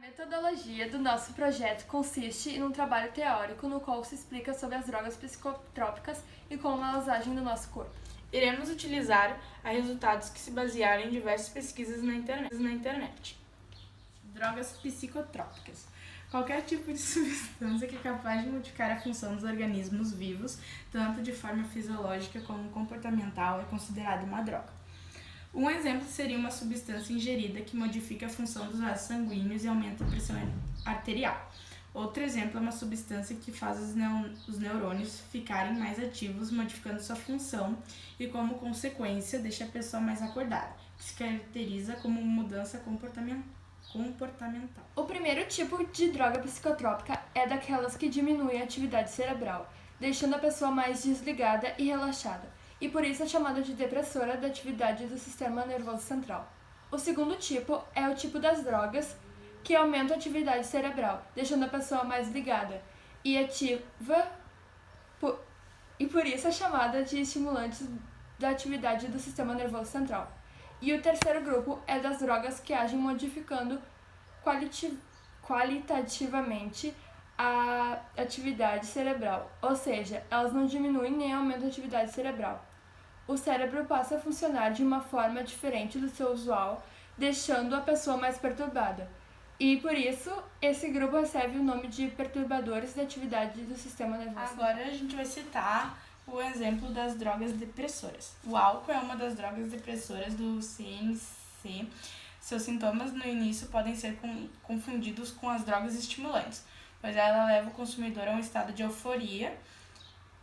metodologia do nosso projeto consiste em um trabalho teórico no qual se explica sobre as drogas psicotrópicas e como elas agem no nosso corpo. Iremos utilizar resultados que se basearam em diversas pesquisas na internet. Drogas psicotrópicas. Qualquer tipo de substância que é capaz de modificar a função dos organismos vivos, tanto de forma fisiológica como comportamental, é considerada uma droga. Um exemplo seria uma substância ingerida que modifica a função dos vasos sanguíneos e aumenta a pressão arterial. Outro exemplo é uma substância que faz os neurônios ficarem mais ativos, modificando sua função e, como consequência, deixa a pessoa mais acordada, que se caracteriza como mudança comportamental. O primeiro tipo de droga psicotrópica é daquelas que diminuem a atividade cerebral, deixando a pessoa mais desligada e relaxada, e por isso é chamada de depressora da atividade do sistema nervoso central. O segundo tipo é o tipo das drogas que aumentam a atividade cerebral, deixando a pessoa mais ligada e ativa, e por isso é chamada de estimulantes da atividade do sistema nervoso central. E o terceiro grupo é das drogas que agem modificando qualitativamente a atividade cerebral, ou seja, elas não diminuem nem aumentam a atividade cerebral. O cérebro passa a funcionar de uma forma diferente do seu usual, deixando a pessoa mais perturbada. E por isso, esse grupo recebe o nome de perturbadores da atividade do sistema nervoso. Agora a gente vai citar o exemplo das drogas depressoras. O álcool é uma das drogas depressoras do CNC. Seus sintomas no início podem ser confundidos com as drogas estimulantes, pois ela leva o consumidor a um estado de euforia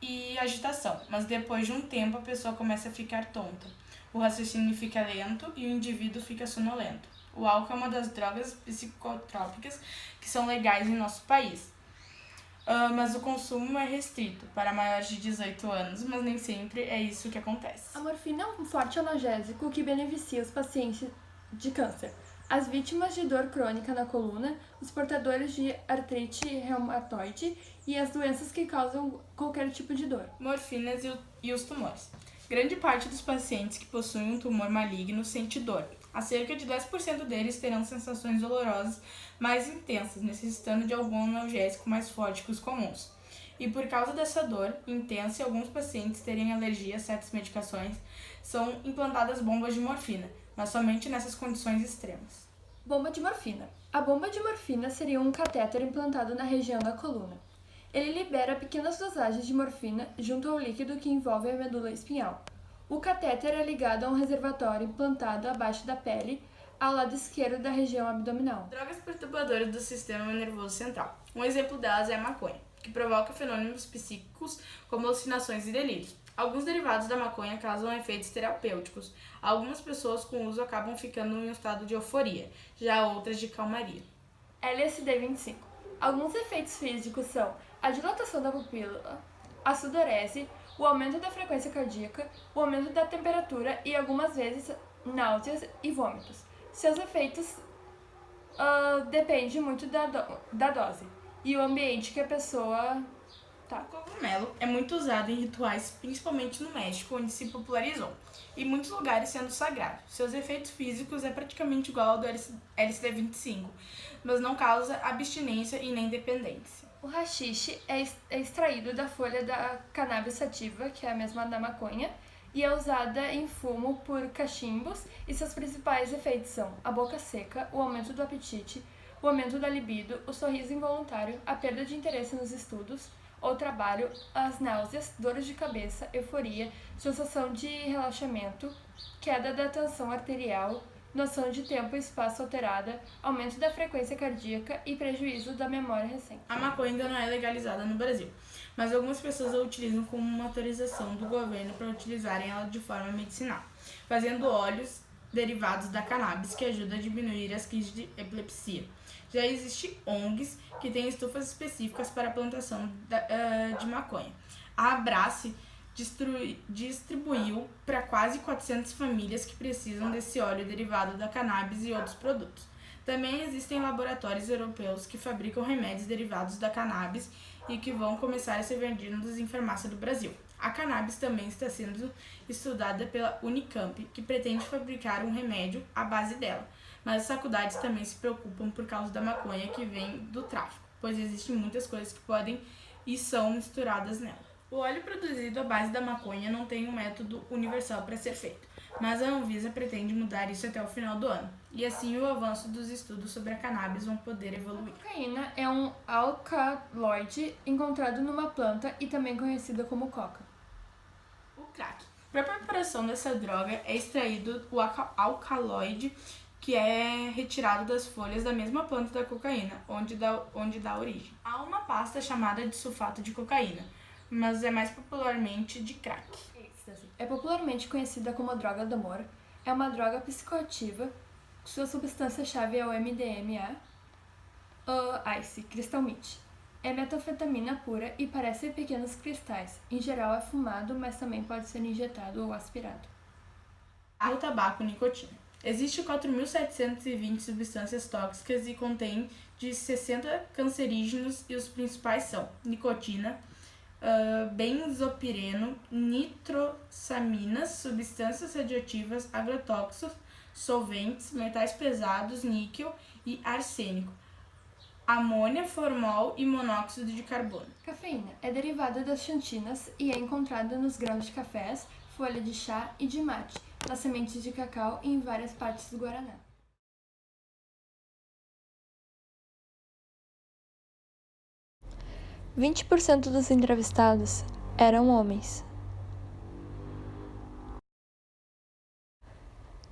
e agitação, mas depois de um tempo a pessoa começa a ficar tonta. O raciocínio fica lento e o indivíduo fica sonolento. O álcool é uma das drogas psicotrópicas que são legais em nosso país, mas o consumo é restrito para maiores de 18 anos, mas nem sempre é isso que acontece. A morfina é um forte analgésico que beneficia os pacientes de câncer, as vítimas de dor crônica na coluna, os portadores de artrite reumatoide e as doenças que causam qualquer tipo de dor. Morfinas e os tumores. Grande parte dos pacientes que possuem um tumor maligno sente dor. A cerca de 10% deles terão sensações dolorosas mais intensas, necessitando de algum analgésico mais forte que os comuns. E por causa dessa dor intensa e alguns pacientes terem alergia a certas medicações, são implantadas bombas de morfina, mas somente nessas condições extremas. Bomba de morfina. A bomba de morfina seria um catéter implantado na região da coluna. Ele libera pequenas dosagens de morfina junto ao líquido que envolve a medula espinhal. O catéter é ligado a um reservatório implantado abaixo da pele, ao lado esquerdo da região abdominal. Drogas perturbadoras do sistema nervoso central. Um exemplo delas é a maconha, que provoca fenômenos psíquicos como alucinações e delírios. Alguns derivados da maconha causam efeitos terapêuticos. Algumas pessoas com uso acabam ficando em um estado de euforia, já outras de calmaria. LSD-25. Alguns efeitos físicos são a dilatação da pupila, a sudorese, o aumento da frequência cardíaca, o aumento da temperatura e algumas vezes náuseas e vômitos. Seus efeitos dependem muito da dose e o ambiente que a pessoa tá. O cogumelo é muito usado em rituais, principalmente no México, onde se popularizou, e muitos lugares sendo sagrado. Seus efeitos físicos é praticamente igual ao do LSD-25, mas não causa abstinência e nem dependência. O haxixe é extraído da folha da cannabis sativa, que é a mesma da maconha, e é usada em fumo por cachimbos, e seus principais efeitos são a boca seca, o aumento do apetite, o aumento da libido, o sorriso involuntário, a perda de interesse nos estudos ou trabalho, as náuseas, dores de cabeça, euforia, sensação de relaxamento, queda da tensão arterial, noção de tempo e espaço alterada, aumento da frequência cardíaca e prejuízo da memória recente. A maconha ainda não é legalizada no Brasil, mas algumas pessoas a utilizam como uma autorização do governo para utilizarem ela de forma medicinal, fazendo óleos derivados da cannabis que ajudam a diminuir as crises de epilepsia. Já existem ONGs que têm estufas específicas para a plantação de maconha. A Abrace distribuiu para quase 400 famílias que precisam desse óleo derivado da cannabis e outros produtos. Também existem laboratórios europeus que fabricam remédios derivados da cannabis e que vão começar a ser vendidos em farmácia do Brasil. A cannabis também está sendo estudada pela Unicamp, que pretende fabricar um remédio à base dela, mas as faculdades também se preocupam por causa da maconha que vem do tráfico, pois existem muitas coisas que podem e são misturadas nela. O óleo produzido à base da maconha não tem um método universal para ser feito, mas a Anvisa pretende mudar isso até o final do ano, e assim o avanço dos estudos sobre a cannabis vão poder evoluir. A cocaína é um alcaloide encontrado numa planta e também conhecida como coca. O crack. Para a preparação dessa droga é extraído o alcaloide, que é retirado das folhas da mesma planta da cocaína, onde dá origem. Há uma pasta chamada de sulfato de cocaína, mas é mais popularmente de crack. É popularmente conhecida como droga do amor, é uma droga psicoativa, sua substância-chave é o MDMA, Ice, Crystal Meth. É metanfetamina pura e parece pequenos cristais. Em geral é fumado, mas também pode ser injetado ou aspirado. O tabaco e nicotina. Existem 4.720 substâncias tóxicas e contém de 60 cancerígenos e os principais são nicotina, benzopireno, nitrosaminas, substâncias radioativas, agrotóxicos, solventes, metais pesados, níquel e arsênico, amônia, formol e monóxido de carbono. Cafeína é derivada das xantinas e é encontrada nos grãos de cafés, folha de chá e de mate, nas sementes de cacau e em várias partes do Guaraná. – 20% dos entrevistados eram homens.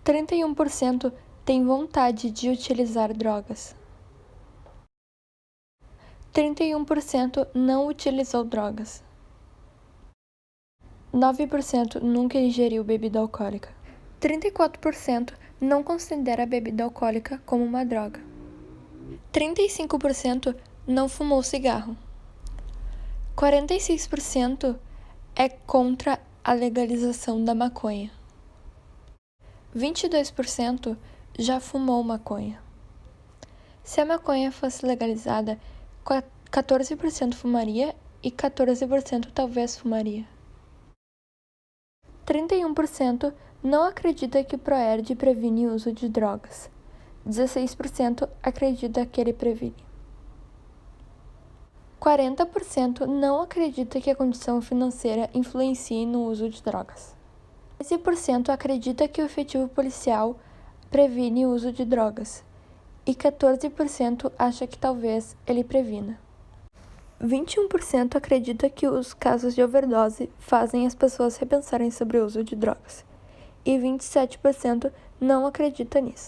31% têm vontade de utilizar drogas. 31% não utilizou drogas. 9% nunca ingeriu bebida alcoólica. 34% não considera a bebida alcoólica como uma droga. 35% não fumou cigarro. 46% é contra a legalização da maconha. 22% já fumou maconha. Se a maconha fosse legalizada, 14% fumaria e 14% talvez fumaria. 31% não acredita que o ProErd previne o uso de drogas. 16% acredita que ele previne. 40% não acredita que a condição financeira influencie no uso de drogas. 13% acredita que o efetivo policial previne o uso de drogas. E 14% acha que talvez ele previna. 21% acredita que os casos de overdose fazem as pessoas repensarem sobre o uso de drogas. E 27% não acredita nisso.